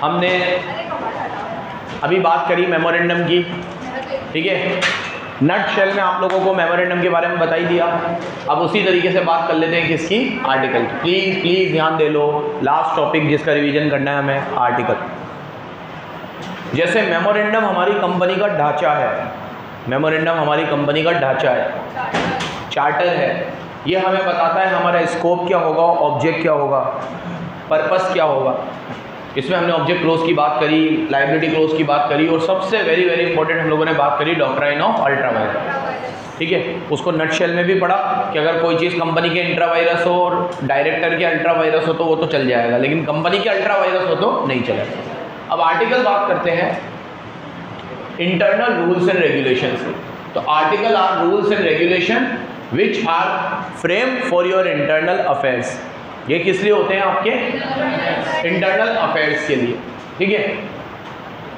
हमने अभी बात करी मेमोरेंडम की, ठीक है। नट शेल में आप लोगों को मेमोरेंडम के बारे में बता ही दिया। अब उसी तरीके से बात कर लेते हैं किसकी, आर्टिकल की। प्लीज़ ध्यान दे लो, लास्ट टॉपिक जिसका रिवीजन करना है हमें, आर्टिकल। जैसे मेमोरेंडम हमारी कंपनी का ढांचा है, मेमोरेंडम हमारी कंपनी का ढांचा है, चार्टर है। ये हमें बताता है हमारा स्कोप क्या होगा, ऑब्जेक्ट क्या होगा, पर्पस क्या होगा। इसमें हमने ऑब्जेक्ट क्लोज की बात करी, लायबिलिटी क्लोज की बात करी, और सबसे वेरी इंपॉर्टेंट हम लोगों ने बात करी डॉक्ट्राइन ऑफ अल्ट्रावायलेट, ठीक है। उसको नटशेल में भी पढ़ा कि अगर कोई चीज़ कंपनी के इंट्रावायरस हो और डायरेक्टर के अल्ट्रावायरस हो तो वो तो चल जाएगा, लेकिन कंपनी के अल्ट्रावायरस हो तो नहीं चलेगा। अब आर्टिकल बात करते हैं इंटरनल रूल्स एंड रेगुलेशन से। तो article are rules and regulation which are frame for your internal affairs. ये किस लिए होते हैं, आपके इंटरनल अफेयर्स के लिए, ठीक है।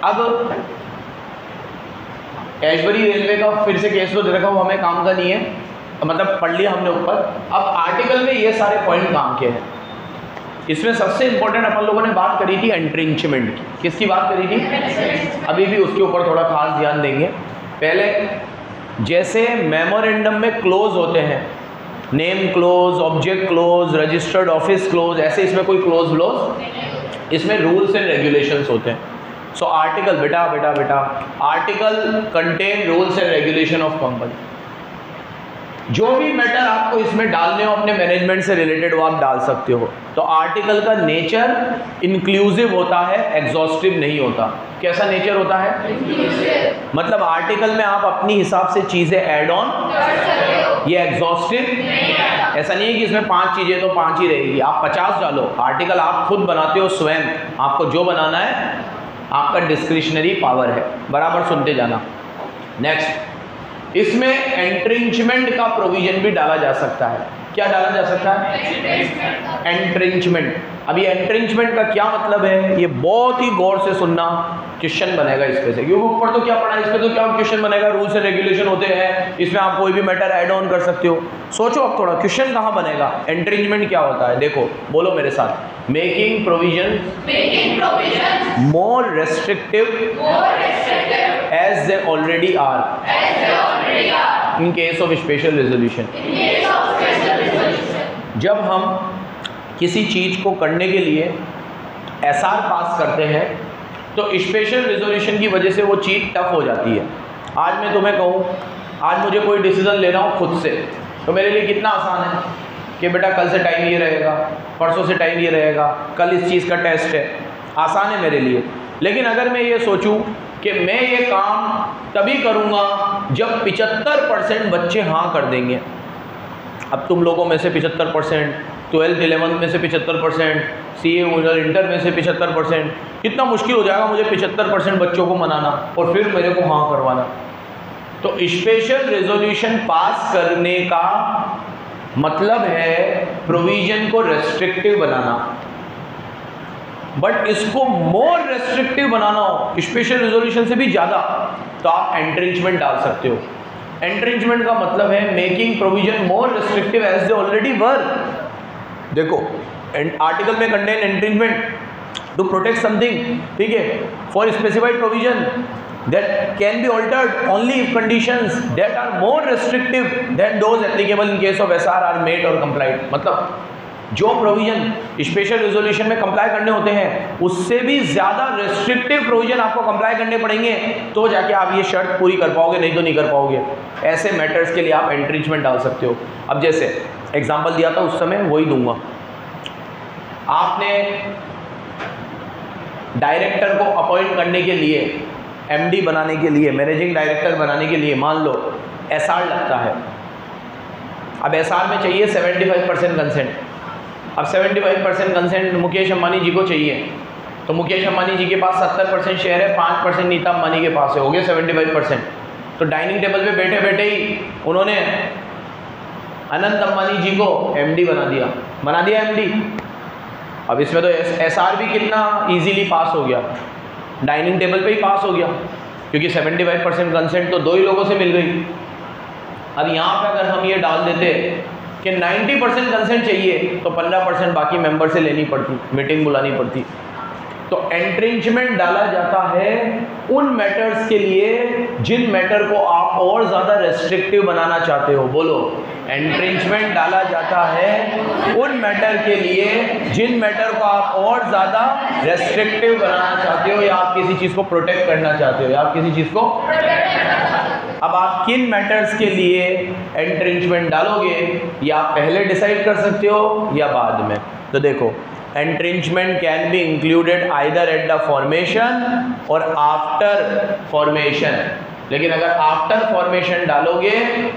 अब एशबरी रेलवे का फिर से केस तो दे रखा, वो हमें काम का नहीं है, मतलब पढ़ लिया हमने ऊपर। अब आर्टिकल में ये सारे पॉइंट काम के हैं। इसमें सबसे इंपॉर्टेंट अपन लोगों ने बात करी थी एंट्रिंचमेंट की। किसकी बात करी थी, अभी भी उसके ऊपर थोड़ा खास ध्यान देंगे। पहले जैसे मेमोरेंडम में क्लोज होते हैं, name close, object close, registered office close, ऐसे इसमें कोई क्लोज व्लोज, इसमें रूल्स एंड रेगुलेशंस होते हैं। सो आर्टिकल बेटा article contain rules and regulation of company. जो भी मैटर आपको इसमें डालने हो अपने मैनेजमेंट से रिलेटेड वो आप डाल सकते हो। तो आर्टिकल का नेचर इंक्लूसिव होता है, एग्जॉस्टिव नहीं होता। कैसा नेचर होता है, मतलब आर्टिकल में आप अपनी हिसाब से चीजें ऐड ऑन, ये एग्जॉस्टिव ऐसा नहीं है कि इसमें 5 चीजें तो 5 ही रहेगी, आप 50 डालो। आर्टिकल आप खुद बनाते हो स्वयं, आपको जो बनाना है आपका डिस्क्रिशनरी पावर है, बराबर सुनते जाना। नेक्स्ट, इसमें एंट्रिंचमेंट का प्रोविजन भी डाला जा सकता है। क्या डाला जा सकता है, एंट्रिंचमेंट। अभी एंट्रिंचमेंट का क्या मतलब है, ये बहुत ही गौर से सुनना, क्वेश्चन बनेगा इस पे से, क्योंकि ऊपर तो क्या पढ़ा है, इस पे तो क्या क्वेश्चन बनेगा, रूल्स एंड रेगुलेशन होते हैं, इसमें आप कोई भी मैटर ऐड ऑन कर सकते हो। सोचो अब थोड़ा, क्वेश्चन कहाँ बनेगा, एंट्रिंचमेंट क्या होता है। देखो, बोलो मेरे साथ, making provision more restrictive as they already are in case of special resolution. जब हम किसी चीज़ को करने के लिए एसआर पास करते हैं तो स्पेशल रेजोल्यूशन की वजह से वो चीज़ टफ हो जाती है। आज मैं तुम्हें कहूँ, आज मुझे कोई डिसीजन लेना हो खुद से, तो मेरे लिए कितना आसान है कि बेटा कल से टाइम ये रहेगा, परसों से टाइम ये रहेगा, कल इस चीज़ का टेस्ट है, आसान है मेरे लिए। लेकिन अगर मैं ये सोचूं कि मैं ये काम तभी करूँगा जब 75% बच्चे हाँ कर देंगे। अब तुम लोगों में से 75%, 12th 11th में से 75%, CA इंटर में से 75%, कितना मुश्किल हो जाएगा मुझे 75% बच्चों को मनाना और फिर मेरे को हाँ करवाना। तो स्पेशल रेजोल्यूशन पास करने का मतलब है प्रोविजन को रेस्ट्रिक्टिव बनाना, बट इसको मोर रेस्ट्रिक्टिव बनाना हो स्पेशल रेजोल्यूशन से भी ज़्यादा, तो आप एंट्रिंचमेंट डाल सकते हो। एंट्रिंचमेंट का मतलब है making provision more restrictive as they already were. देखो, आर्टिकल में contain entrenchment to protect something, ठीक है, for specified provision that can be altered only if conditions that are more restrictive than those applicable in case of SR are met or complied। मतलब जो provision special resolution में comply करने होते हैं उससे भी ज़्यादा रेस्ट्रिक्टिव प्रोविजन आपको कंप्लाई करने पड़ेंगे, तो जाके आप ये शर्त पूरी कर पाओगे, नहीं तो नहीं कर पाओगे। ऐसे मैटर्स के लिए आप एंट्रिंचमेंट डाल सकते हो। अब जैसे एग्जांपल दिया था उस समय वही दूंगा। आपने डायरेक्टर को अपॉइंट करने के लिए, MD बनाने के लिए, मैनेजिंग डायरेक्टर बनाने के लिए मान लो SR लगता है। अब SR में चाहिए 75% कंसेंट। अब 75% कंसेंट मुकेश अंबानी जी को चाहिए, तो मुकेश अंबानी जी के पास 70% शेयर है, 5% नीता अंबानी के पास है, हो गया 75%। तो डाइनिंग टेबल पे बैठे बैठे ही उन्होंने अनंत अंबानी जी को MD बना दिया MD। अब इसमें तो SR भी कितना इजीली पास हो गया, डाइनिंग टेबल पे ही पास हो गया, क्योंकि 75% कंसेंट तो 2 ही लोगों से मिल गई। अब यहाँ पे अगर हम ये डाल देते कि 90% कंसेंट चाहिए तो 15% बाकी मेंबर से लेनी पड़ती, मीटिंग बुलानी पड़ती। तो एंट्रेंचमेंट डाला जाता है उन मैटर्स के लिए जिन मैटर को आप और ज्यादा रेस्ट्रिक्टिव बनाना चाहते हो। बोलो, एंट्रेंचमेंट डाला जाता है उन मैटर के लिए जिन मैटर को आप और ज्यादा रेस्ट्रिक्टिव बनाना चाहते हो, या आप किसी चीज को प्रोटेक्ट करना चाहते हो, या आप किसी चीज को। अब आप किन मैटर्स के लिए एंट्रेंचमेंट डालोगे, या आप पहले डिसाइड कर सकते हो या बाद में। तो देखो, entrenchment can be included either at the formation और आफ्टर फॉर्मेशन। लेकिन अगर आफ्टर फॉर्मेशन डालोगे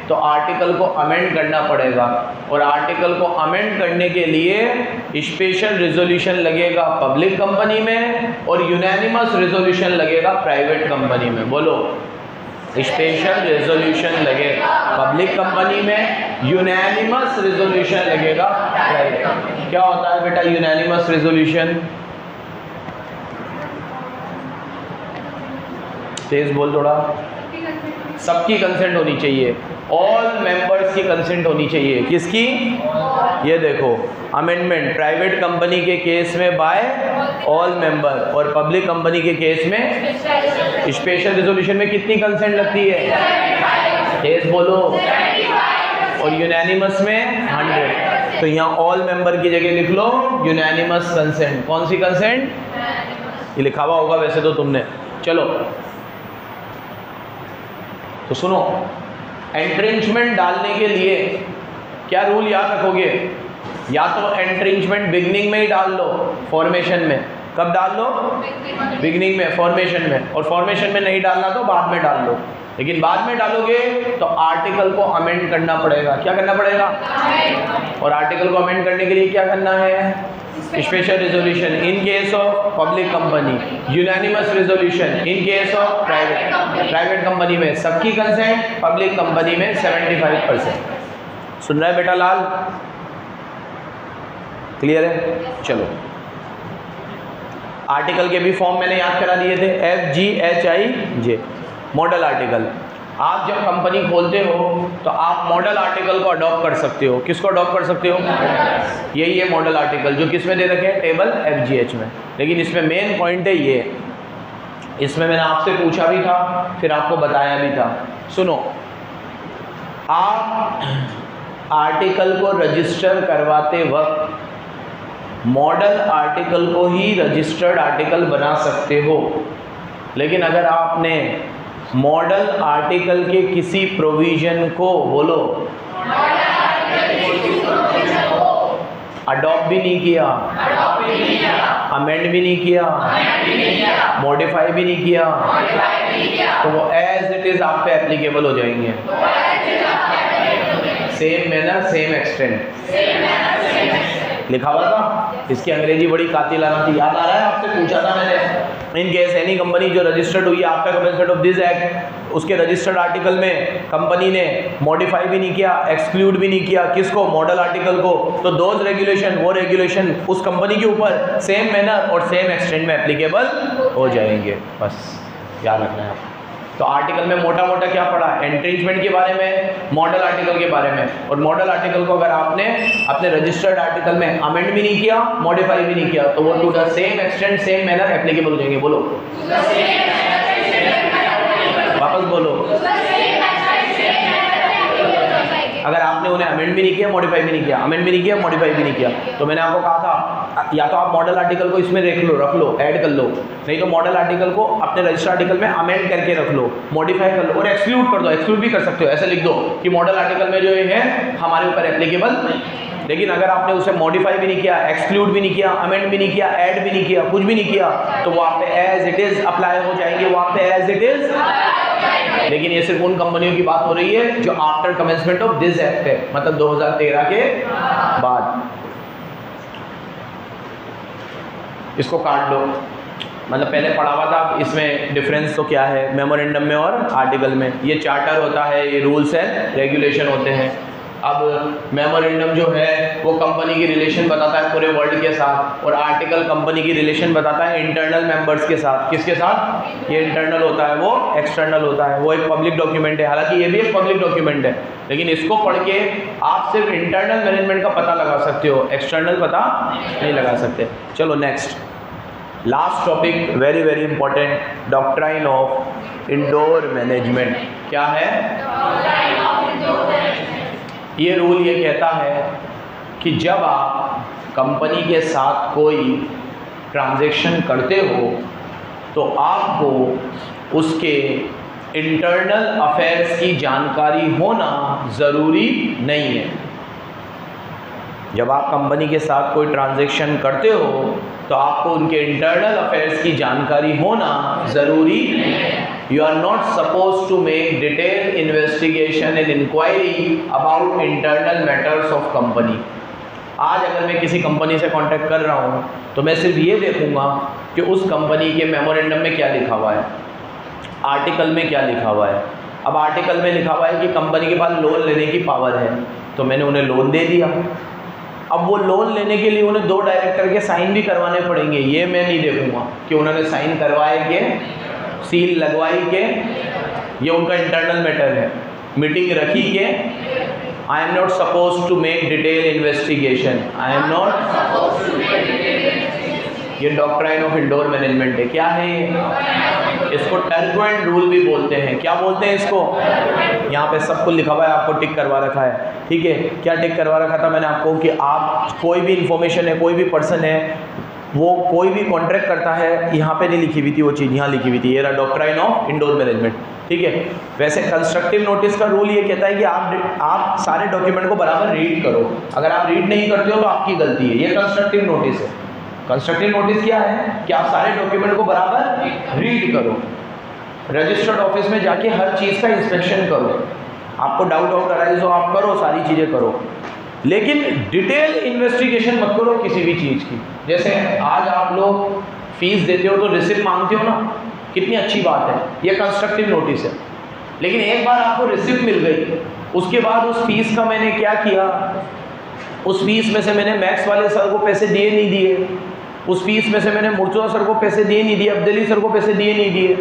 तो आर्टिकल को अमेंड करना पड़ेगा, और आर्टिकल को अमेंड करने के लिए स्पेशल रिजोल्यूशन लगेगा पब्लिक कंपनी में और यूनैनिमस रिजोल्यूशन लगेगा प्राइवेट कंपनी में। बोलो, स्पेशल रिजोल्यूशन लगेगा पब्लिक कंपनी में, यूनैनिमस रिजोल्यूशन लगेगा प्राइवेट। क्या होता है बेटा यूनैनिमस रिजोल्यूशन? तेज बोल थोड़ा। सबकी कंसेंट होनी चाहिए, ऑल मेंबर्स की कंसेंट होनी चाहिए। किसकी? ये देखो, अमेंडमेंट प्राइवेट कंपनी के केस में बाय ऑल मेंबर, और पब्लिक कंपनी के केस में स्पेशल रिजोल्यूशन में कितनी कंसेंट लगती है? तेज बोलो। और यूनैनिमस में 100। तो यहाँ ऑल मेंबर की जगह लिख लो यूनैनिमस कंसेंट। कौन सी कंसेंट? ये लिखा हुआ होगा वैसे तो तुमने। चलो तो सुनो, एंट्रेंचमेंट डालने के लिए क्या रूल याद रखोगे? या तो एंट्रेंचमेंट बिगनिंग में ही डाल लो, फॉर्मेशन में। कब डाल लो? बिगनिंग में, फॉर्मेशन में। और फॉर्मेशन में नहीं डालना तो बाद में डाल लो। लेकिन बाद में डालोगे तो आर्टिकल को अमेंड करना पड़ेगा। क्या करना पड़ेगा? और आर्टिकल को अमेंड करने के लिए क्या करना है? Special resolution in case of public company, unanimous resolution in case of private company में सबकी कंसेंट, पब्लिक कंपनी में 75%। सुन रहा है बेटा लाल? क्लियर है? चलो, आर्टिकल के भी फॉर्म मैंने याद करा दिए थे, FGHIJ मॉडल आर्टिकल। आप जब कंपनी खोलते हो तो आप मॉडल आर्टिकल को अडॉप्ट कर सकते हो। किसको अडॉप्ट कर सकते हो? यही है मॉडल आर्टिकल, जो किस में दे रखे हैं? टेबल FGH में। लेकिन इसमें मेन पॉइंट है ये, इसमें मैंने आपसे पूछा भी था, फिर आपको बताया भी था। सुनो, आप आर्टिकल को रजिस्टर करवाते वक्त मॉडल आर्टिकल को ही रजिस्टर्ड आर्टिकल बना सकते हो। लेकिन अगर आपने मॉडल आर्टिकल के किसी प्रोविजन को, बोलो, अडॉप्ट भी नहीं किया, अमेंड भी नहीं किया, मॉडिफाई भी नहीं किया, तो वो एज इट इज आप पे एप्लीकेबल हो जाएंगे। सेम मैनर सेम एक्सटेंट लिखा हुआ था। इसकी अंग्रेजी बड़ी कातिलाना थी, याद आ रहा है? आपसे पूछा था मैंने। इन केस एनी कंपनी जो रजिस्टर्ड हुई है after commencement of this act, उसके रजिस्टर्ड आर्टिकल में कंपनी ने मॉडिफाई भी नहीं किया, एक्सक्लूड भी नहीं किया, किसको? मॉडल आर्टिकल को, तो दोज रेगुलेशन, वो रेगुलेशन उस कंपनी के ऊपर सेम मैनर और सेम एक्सटेंट में एप्लीकेबल हो जाएंगे। बस याद रखना है आपको। तो आर्टिकल में मोटा मोटा क्या पढ़ा? एंट्रेंचमेंट के बारे में, मॉडल आर्टिकल के बारे में। और मॉडल आर्टिकल को अगर आपने अपने रजिस्टर्ड आर्टिकल में अमेंड भी नहीं किया, मॉडिफाई भी नहीं किया, तो वो to the same extent same manner applicable हो जाएंगे। बोलो, वापस बोलो। अगर आपने उन्हें अमेंड भी नहीं किया, मॉडिफाई भी नहीं किया, अमेंड भी नहीं किया, मॉडिफाई भी नहीं किया, तो मैंने आपको कहा था या तो आप मॉडल आर्टिकल को इसमें रख लो, ऐड कर लो, नहीं तो मॉडल आर्टिकल को अपने रजिस्टर आर्टिकल में अमेंड करके रख लो, मॉडिफाई कर लो और एक्सक्लूड कर दो। एक्सक्लूड भी कर सकते हो, ऐसे लिख दो कि मॉडल आर्टिकल में जो है हमारे ऊपर एप्लीकेबल। लेकिन अगर आपने उसे मॉडिफाई भी नहीं किया, एक्सक्लूड भी नहीं किया, अमेंड भी नहीं किया, ऐड भी नहीं किया, कुछ भी नहीं किया, तो वो आप पे एज इट इज अप्लाई हो जाएंगे, वो आप पे एज इट इज। लेकिन ये सिर्फ उन कंपनियों की बात हो रही है जो after commencement of this act है, मतलब 2013 के बाद। इसको काट दो, मतलब पहले पढ़ा हुआ था। इसमें डिफरेंस तो क्या है मेमोरेंडम में और आर्टिकल में? ये चार्टर होता है, ये रूल्स एंड रेगुलेशन होते हैं। अब मेमोरेंडम जो है वो कंपनी की रिलेशन बताता है पूरे वर्ल्ड के साथ, और आर्टिकल कंपनी की रिलेशन बताता है इंटरनल मेंबर्स के साथ। किसके साथ? ये इंटरनल होता है, वो एक्सटर्नल होता है। वो एक पब्लिक डॉक्यूमेंट है, हालांकि ये भी एक पब्लिक डॉक्यूमेंट है, लेकिन इसको पढ़ के आप सिर्फ इंटरनल मैनेजमेंट का पता लगा सकते हो, एक्सटर्नल पता नहीं लगा सकते। चलो next, last topic very very important, doctrine of indoor management. क्या है? ये रूल ये कहता है कि जब आप कंपनी के साथ कोई ट्रांजैक्शन करते हो तो आपको उसके इंटरनल अफेयर्स की जानकारी होना ज़रूरी नहीं है। जब आप कंपनी के साथ कोई ट्रांजैक्शन करते हो तो आपको उनके इंटरनल अफेयर्स की जानकारी होना ज़रूरी नहीं है। You are not suppose to make detail investigation and inquiry about internal matters of company. आज अगर मैं किसी कंपनी से कांटेक्ट कर रहा हूँ तो मैं सिर्फ ये देखूँगा कि उस कंपनी के मेमोरेंडम में क्या लिखा हुआ है, आर्टिकल में क्या लिखा हुआ है। अब आर्टिकल में लिखा हुआ है कि कंपनी के पास लोन लेने की पावर है, तो मैंने उन्हें लोन दे दिया। अब वो लोन लेने के लिए उन्हें 2 डायरेक्टर के साइन भी करवाने पड़ेंगे, ये मैं नहीं देखूंगा कि उन्होंने साइन करवाए के, सील लगवाई के, ये उनका इंटरनल मैटर है। मीटिंग रखी के, I am not suppose to make detail investigation, I am not. ये डॉक्ट्राइन ऑफ इंडोर मैनेजमेंट है। क्या है ये? इसको टर्कुएंट रूल भी बोलते हैं। क्या बोलते हैं इसको? यहाँ पे सब कुछ लिखा हुआ है, आपको टिक करवा रखा है, ठीक है। क्या टिक करवा रखा था मैंने आपको कि आप कोई भी इंफॉर्मेशन है, कोई भी पर्सन है, वो कोई भी कॉन्ट्रैक्ट करता है, यहाँ पे नहीं लिखी हुई थी वो चीज़, यहाँ लिखी हुई थी। ये रहा डॉक्ट्राइन ऑफ इंडोर मैनेजमेंट, ठीक है। वैसे कंस्ट्रक्टिव नोटिस का रूल ये कहता है कि आप सारे डॉक्यूमेंट को बराबर रीड करो। अगर आप रीड नहीं करते हो तो आपकी गलती है। ये कंस्ट्रक्टिव नोटिस है। कंस्ट्रक्टिव नोटिस क्या है कि आप सारे डॉक्यूमेंट को बराबर रीड करो, रजिस्टर्ड ऑफिस में जाके हर चीज़ का इंस्पेक्शन करो, आपको डाउट अराइज हो आप करो, सारी चीज़ें करो, लेकिन डिटेल इन्वेस्टिगेशन मत करो किसी भी चीज़ की। जैसे आज आप लोग फीस देते हो तो रिसिप्ट मांगते हो ना, कितनी अच्छी बात है, ये कंस्ट्रक्टिव नोटिस है। लेकिन एक बार आपको रिसिप्ट मिल गई, उसके बाद उस फीस का मैंने क्या किया, उस फीस में से मैंने मैक्स वाले सर को पैसे दिए नहीं दिए, उस फीस में से मैंने मुर्तुज़ा सर को पैसे दिए नहीं दिए, अब्दुल्ली सर को पैसे दिए नहीं दिए,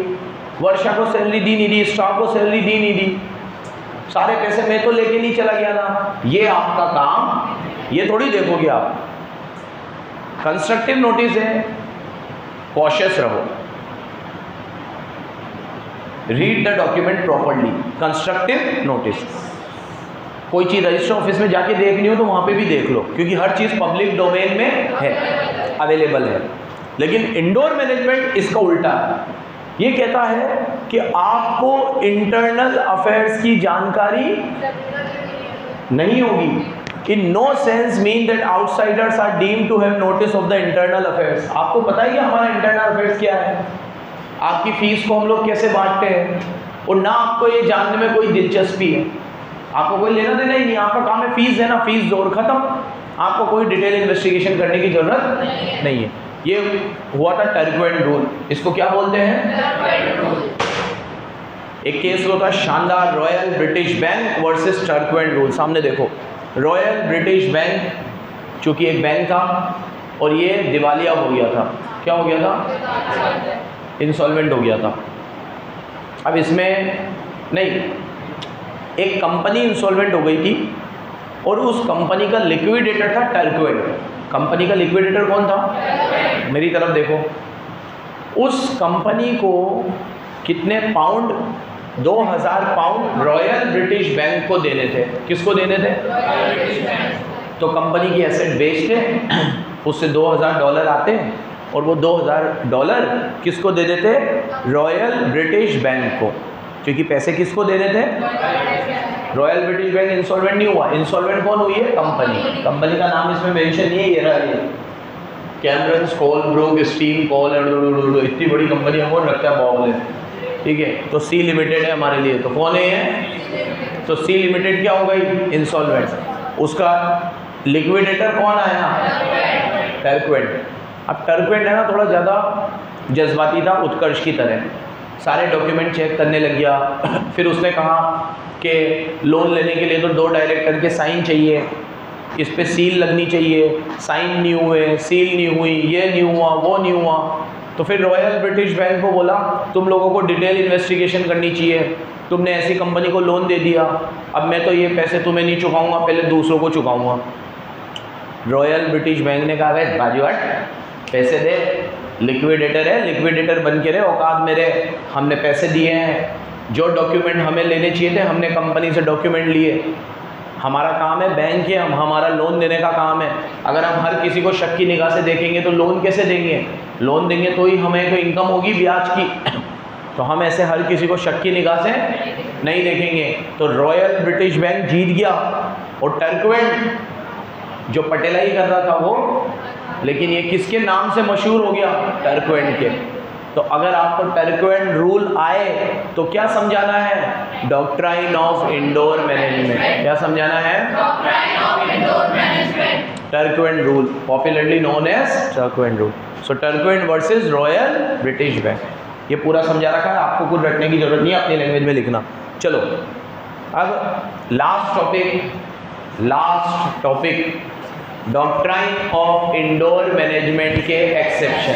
वर्षा को सैलरी दी नहीं दी, स्टाफ को सैलरी दी नहीं दी, सारे पैसे मैं तो लेके नहीं चला गया ना, ये आपका काम, ये थोड़ी देखोगे आप। कंस्ट्रक्टिव नोटिस है, कॉशियस रहो, read the document properly. Constructive notice, कोई चीज़ रजिस्टर ऑफिस में जाके देखनी हो तो वहाँ पे भी देख लो, क्योंकि हर चीज़ पब्लिक डोमेन में है, अवेलेबल है। लेकिन इंडोर मैनेजमेंट इसका उल्टा है, ये कहता है कि आपको इंटरनल अफेयर्स की जानकारी नहीं होगी। In no sense mean that outsiders are deemed to have notice of the internal affairs. आपको पता है कि हमारा इंटरनल अफेयर्स क्या है, आपकी फीस को हम लोग कैसे बांटते हैं, और ना आपको ये जानने में कोई दिलचस्पी है, आपको कोई लेना देना ही नहीं, आपका काम है फीस देना, फीस जोर खत्म, आपको कोई डिटेल इन्वेस्टिगेशन करने की जरूरत नहीं है। ये हुआ था टर्कुएंट रूल, इसको क्या बोलते हैं? एक केस हुआ था शानदार, royal British bank versus Turquand rule. सामने देखो, रॉयल ब्रिटिश बैंक चूंकि एक बैंक था और ये दिवालिया हो गया था। क्या हो गया था? इंसॉल्वेंट हो गया था। अब इसमें नहीं, एक कंपनी इंसॉल्वेंट हो गई थी और उस कंपनी का लिक्विडेटर था टर्कुएंट। कंपनी का लिक्विडेटर कौन था? मेरी तरफ देखो, उस कंपनी को कितने pound, 2000 pound royal British bank को देने थे। किसको देने थे? तो कंपनी की एसेट बेचते, उससे $2000 आते और वो $2000 किसको दे देते? रॉयल ब्रिटिश बैंक को। क्योंकि पैसे किसको देने थे? रॉयल ब्रिटिश बैंक इंसॉल्वेंट नहीं हुआ, इंसॉल्वेंट कौन हुई है? कंपनी। कंपनी का नाम इसमें मेंशन नहीं है, ये रहा ये कैमरन्स, कोलब्रुक, स्टील, कोल, इतनी बड़ी कंपनी है, कौन रखता है? बॉल है, ठीक है। तो सी लिमिटेड है हमारे लिए, तो कौन है? तो सी लिमिटेड क्या हो गई? इंसॉल्वेंट। उसका लिक्विडेटर कौन आया? टर्कुएंट। अब टर्कुएंट है ना, थोड़ा ज़्यादा जज्बाती था, उत्कर्ष की तरह, सारे डॉक्यूमेंट चेक करने लग गया। फिर उसने कहा कि लोन लेने के लिए तो 2 डायरेक्टर के साइन चाहिए, इस पे सील लगनी चाहिए, साइन नहीं हुए, सील नहीं हुई, ये नहीं हुआ, वो नहीं हुआ। तो फिर रॉयल ब्रिटिश बैंक को बोला तुम लोगों को डिटेल इन्वेस्टिगेशन करनी चाहिए, तुमने ऐसी कंपनी को लोन दे दिया, अब मैं तो ये पैसे तुम्हें नहीं चुकाऊंगा, पहले दूसरों को चुकाऊंगा। रॉयल ब्रिटिश बैंक ने कहा भाई बाजू हट, पैसे दे, लिक्विडेटर है, लिक्विडेटर बन के रहे, औकात मेरे, हमने पैसे दिए हैं, जो डॉक्यूमेंट हमें लेने चाहिए थे हमने कंपनी से डॉक्यूमेंट लिए, हमारा काम है बैंक है, हमारा लोन देने का काम है। अगर हम हर किसी को शक की निगाह से देखेंगे तो लोन कैसे देंगे? लोन देंगे तो ही हमें कोई इनकम होगी ब्याज की, तो हम ऐसे हर किसी को शक की निगाह से नहीं देखेंगे। तो रॉयल ब्रिटिश बैंक जीत गया और टर्कवेंट जो पटेलाई कर रहा था वो, लेकिन ये किसके नाम से मशहूर हो गया? टर्कवेंट के। तो अगर आपको टर्कवेंट रूल आए तो क्या समझाना है? Doctrine of indoor management. क्या समझाना है? Doctrine of indoor management, Turquand rule, popularly known as Turquand rule. So Turquand versus royal British bank, ये पूरा समझा रखा है, आपको कुछ रटने की जरूरत नहीं है, अपनी लैंग्वेज में लिखना। चलो अब last topic doctrine of indoor management के एक्सेप्शन।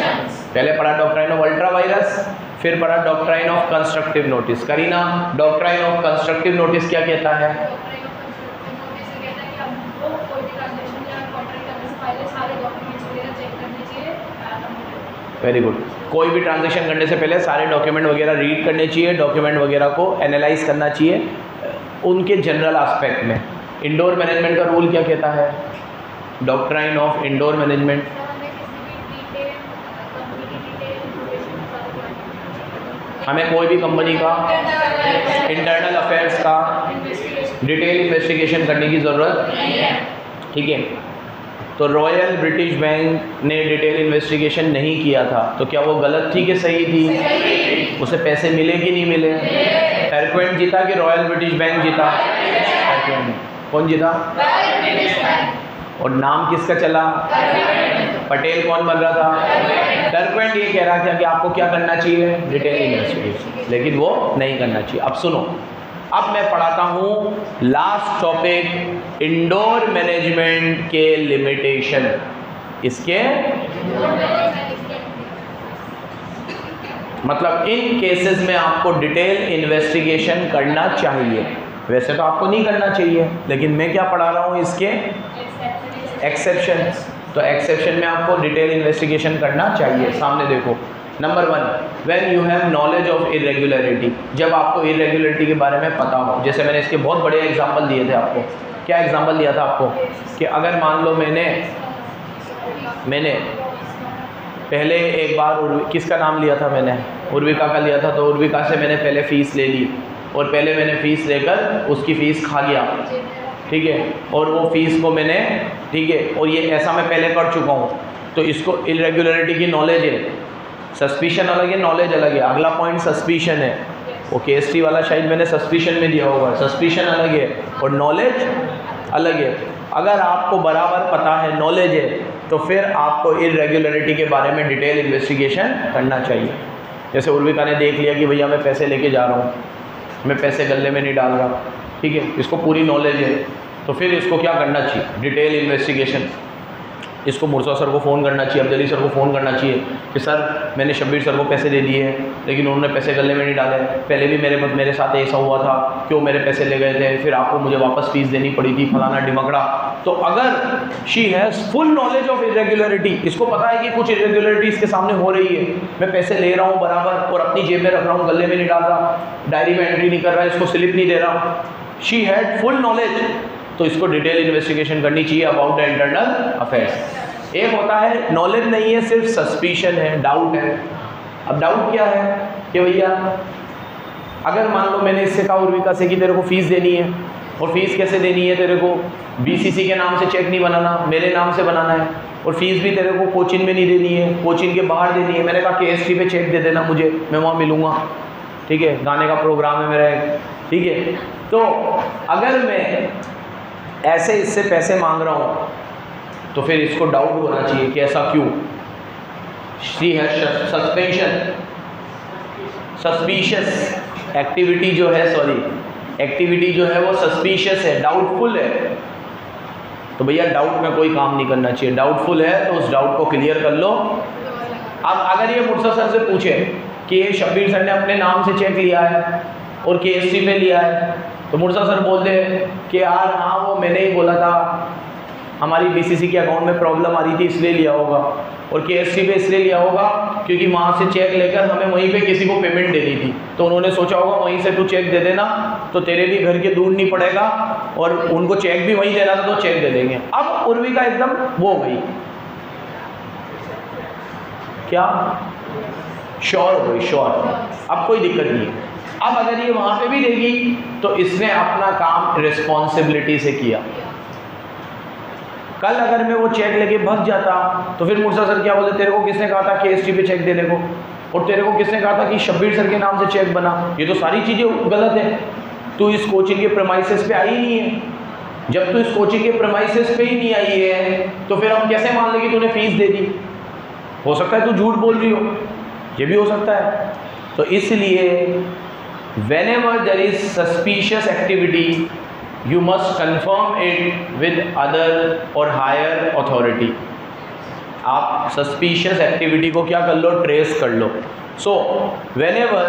पहले पढ़ा डॉक्ट्राइन ऑफ अल्ट्रा वायरस, फिर पढ़ा doctrine of constructive notice. Kareena, doctrine of constructive notice क्या कहता है? Very good. कोई भी ट्रांजेक्शन करने से पहले सारे डॉक्यूमेंट वगैरह रीड करने चाहिए, डॉक्यूमेंट वगैरह को एनालाइज करना चाहिए उनके जनरल एस्पेक्ट में। इंडोर मैनेजमेंट का रूल क्या कहता है? डॉक्ट्राइन ऑफ इंडोर मैनेजमेंट, हमें कोई भी कंपनी का इंटरनल अफेयर्स का डिटेल इन्वेस्टिगेशन करने की ज़रूरत नहीं है, ठीक है। तो रॉयल ब्रिटिश बैंक ने डिटेल इन्वेस्टिगेशन नहीं किया था, तो क्या वो गलत थी कि सही थी? उसे पैसे मिले कि नहीं मिले? टर्कवेंट जीता कि रॉयल ब्रिटिश बैंक जीता? टर्कवेंट। कौन जीता? और नाम किसका चला? पटेल कौन बन रहा था? टर्कवेंट ये कह रहा था कि आपको क्या करना चाहिए? डिटेल इन्वेस्टिगेशन, लेकिन वो नहीं करना चाहिए। अब सुनो, अब मैं पढ़ाता हूँ लास्ट टॉपिक, इंडोर मैनेजमेंट के लिमिटेशन। इसके मतलब इन केसेस में आपको डिटेल इन्वेस्टिगेशन करना चाहिए, वैसे तो आपको नहीं करना चाहिए, लेकिन मैं क्या पढ़ा रहा हूँ? इसके एक्सेप्शन। तो एक्सेप्शन में आपको डिटेल इन्वेस्टिगेशन करना चाहिए। सामने देखो, number 1, when you have knowledge of irregularity, जब आपको इरेगुलरिटी के बारे में पता हो। जैसे मैंने इसके बहुत बड़े एग्जांपल दिए थे आपको। क्या एग्जांपल दिया था आपको? कि अगर मान लो मैंने पहले एक बार किसका नाम लिया था? मैंने उर्विका का लिया था, तो उर्विका से मैंने पहले फ़ीस ले ली और पहले मैंने फ़ीस लेकर उसकी फ़ीस खा गया, ठीक है, और वो फ़ीस को मैंने, ठीक है, और ये ऐसा मैं पहले कर चुका हूँ, तो इसको इरेगुलरिटी की नॉलेज है। सस्पिशन अलग है, नॉलेज अलग है। अगला पॉइंट सस्पिशन है, वो केएसटी वाला शायद मैंने सस्पिशन में दिया होगा। सस्पिशन अलग है और नॉलेज अलग है। अगर आपको बराबर पता है, नॉलेज है, तो फिर आपको इरेगुलरिटी के बारे में डिटेल इन्वेस्टिगेशन करना चाहिए। जैसे उर्विका ने देख लिया कि भैया मैं पैसे लेके जा रहा हूँ, मैं पैसे गले में नहीं डाल रहा, ठीक है, इसको पूरी नॉलेज है, तो फिर इसको क्या करना चाहिए? Detail investigation. इसको मुर्सा सर को फ़ोन करना चाहिए, अब्दुल्ली सर को फ़ोन करना चाहिए कि सर मैंने शब्बीर सर को पैसे दे दिए हैं, लेकिन उन्होंने पैसे गले में नहीं डाले, पहले भी मेरे साथ ऐसा हुआ था, क्यों मेरे पैसे ले गए थे, फिर आपको मुझे वापस फ़ीस देनी पड़ी थी, फलाना डिमकड़ा। तो अगर she has full knowledge of irregularity, इसको पता है कि कुछ इरेगुलरिटी इसके सामने हो रही है, मैं पैसे ले रहा हूँ बराबर और अपनी जेब में रख रहा हूँ, गले में नहीं डाल रहा, डायरी में एंट्री नहीं कर रहा, इसको स्लिप नहीं दे रहा, शी हैड फुल नॉलेज, तो इसको डिटेल इन्वेस्टिगेशन करनी चाहिए अबाउट द इंटरनल अफेयर्स। एक होता है नॉलेज नहीं है, सिर्फ सस्पिशन है, डाउट है। अब डाउट क्या है कि भैया अगर मान लो मैंने इससे कहा उर्विका से कि तेरे को फ़ीस देनी है, और फ़ीस कैसे देनी है? तेरे को बीसीसी के नाम से चेक नहीं बनाना, मेरे नाम से बनाना है, और फ़ीस भी तेरे को कोचिंग में नहीं देनी है, कोचिंग के बाहर देनी है। मैंने कहा केएसटी पे चेक दे देना मुझे, मैं वहाँ मिलूँगा, ठीक है, गाने का प्रोग्राम है मेरा एक, ठीक है। तो अगर मैं ऐसे इससे पैसे मांग रहा हूँ तो फिर इसको डाउट होना चाहिए कि ऐसा क्यों? सी है सस्पिशियस एक्टिविटी जो है, एक्टिविटी जो है वो सस्पिशियस है, डाउटफुल है। तो भैया डाउट में कोई काम नहीं करना चाहिए, डाउटफुल है तो उस डाउट को क्लियर कर लो। अब अगर ये मुर्सा सर से पूछे कि ये शब्बीर सर ने अपने नाम से चेक लिया है और केएसटी पे लिया है, तो मुर्सा सर बोल दे कि यार हाँ वो मैंने ही बोला था हमारी बीसीसी के अकाउंट में प्रॉब्लम आ रही थी इसलिए लिया होगा, और केएससी पे इसलिए लिया होगा क्योंकि वहाँ से चेक लेकर हमें वहीं पे किसी को पेमेंट देनी थी, तो उन्होंने सोचा होगा वहीं से तू चेक दे देना तो तेरे भी घर के दूर नहीं पड़ेगा, और उनको चेक भी वहीं देना था तो चेक दे देंगे। अब उर्वी का एकदम वो हो गई, क्या श्योर हो गई, श्योर, अब कोई दिक्कत नहीं है। अब अगर ये वहाँ पे भी देगी तो इसने अपना काम रिस्पॉन्सिबिलिटी से किया। कल अगर मैं वो चेक लेके भग जाता तो फिर मुर्सा सर क्या बोलते, तेरे को किसने कहा था केएसटी पे चेक देने को, और तेरे को किसने कहा था कि शब्बीर सर के नाम से चेक बना, ये तो सारी चीज़ें गलत है। तू इस कोचिंग के प्रेमाइसेस पे आई नहीं है, जब तू इस कोचिंग के प्रेमाइसेस पे ही नहीं आई है तो फिर हम कैसे मान लें कि तूने फीस दे दी। हो सकता है तू झूठ बोल रही हो, ये भी हो सकता है। तो इसलिए whenever there is suspicious activity you must confirm it with other or higher authority। आप suspicious activity को क्या कर लो, ट्रेस कर लो। so whenever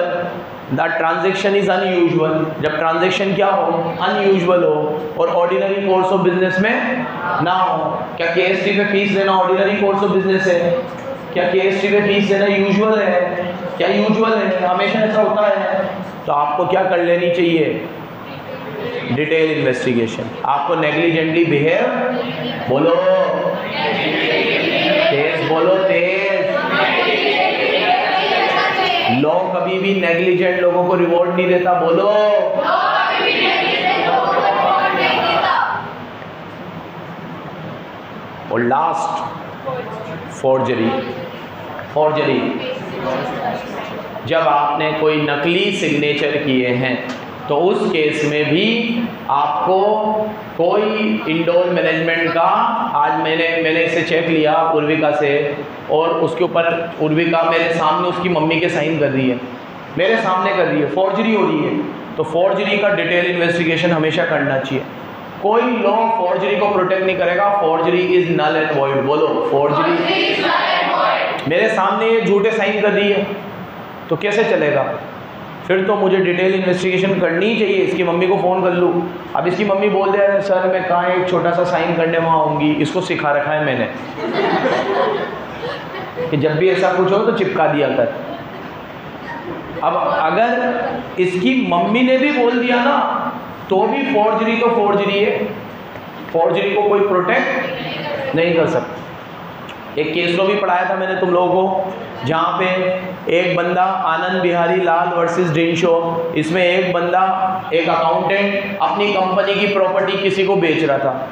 the transaction is unusual, जब ट्रांजेक्शन क्या हो, अनयूजुअल हो और ऑर्डिनरी कोर्स ऑफ बिजनेस में ना हो। क्या केएसटी पे फीस देना ऑर्डिनरी कोर्स ऑफ बिजनेस है? क्या केएसटी पे फीस देना यूजुअल है? क्या यूजुअल है? हमेशा ऐसा होता है। तो आपको क्या कर लेनी चाहिए, डिटेल इन्वेस्टिगेशन। आपको नेग्लिजेंटली बिहेव, बोलो तेज, बोलो तेज। लॉ कभी भी नेग्लिजेंट लोगों को रिवॉर्ड नहीं देता, बोलो। और लास्ट फोर्जरी। फोर्जरी जब आपने कोई नकली सिग्नेचर किए हैं तो उस केस में भी आपको कोई इंडोर मैनेजमेंट का, आज मैंने इसे चेक लिया उर्विका से, और उसके ऊपर उर्विका मेरे सामने उसकी मम्मी के साइन कर रही है, मेरे सामने कर रही है, फोर्जरी हो रही है। तो फोर्जरी का डिटेल इन्वेस्टिगेशन हमेशा करना चाहिए। कोई लॉ फोर्जरी को प्रोटेक्ट नहीं करेगा। Forgery is null and void, बोलो फोर्जरी। मेरे सामने ये झूठे साइन कर रही है तो कैसे चलेगा? फिर तो मुझे डिटेल इन्वेस्टिगेशन करनी ही चाहिए। इसकी मम्मी को फ़ोन कर लूँ। अब इसकी मम्मी बोल दे रहे सर मैं कहाँ एक छोटा सा साइन करने वहाँ आऊँगी, इसको सिखा रखा है मैंने कि जब भी ऐसा कुछ हो तो चिपका दिया कर। अब अगर इसकी मम्मी ने भी बोल दिया ना तो भी फोर्जरी तो फोर्जरी है, फोर्जरी को कोई प्रोटेक्ट नहीं कर सकता। एक केस लो भी पढ़ाया था मैंने तुम लोगों को, जहाँ पे एक बंदा आनंद बिहारी लाल वर्सेस डिनशो, इसमें एक बंदा, एक अकाउंटेंट अपनी कंपनी की प्रॉपर्टी किसी को बेच रहा था।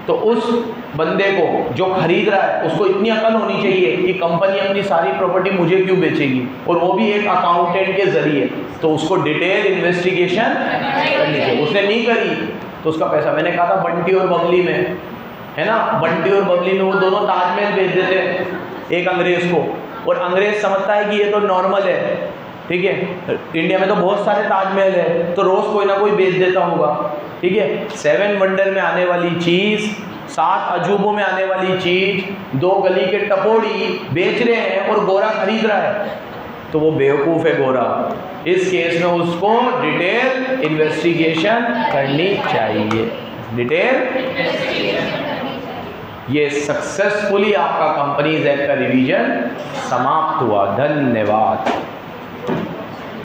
तो उस बंदे को जो खरीद रहा है उसको इतनी अकल होनी चाहिए कि कंपनी अपनी सारी प्रॉपर्टी मुझे क्यों बेचेगी, और वो भी एक अकाउंटेंट के जरिए। तो उसको डिटेल इन्वेस्टिगेशन करनी चाहिए। उसने नहीं करी तो उसका पैसा, मैंने कहा था बंटी और बबली में है ना, बंटी और बबली में वो दोनों ताजमहल बेच देते एक अंग्रेज को, और अंग्रेज समझता है कि ये तो नॉर्मल है, ठीक है, इंडिया में तो बहुत सारे ताजमहल है तो रोज़ कोई ना कोई बेच देता होगा, ठीक है। 7 वंडर में आने वाली चीज़, 7 अजूबों में आने वाली चीज़ 2 गली के टपोड़ी बेच रहे हैं और गोरा खरीद रहा है, तो वो बेवकूफ़ है गोरा। इस केस में उसको डिटेल इन्वेस्टिगेशन करनी चाहिए, डिटेल। ये सक्सेसफुली आपका कंपनीज एक्ट का रिवीजन समाप्त हुआ। धन्यवाद।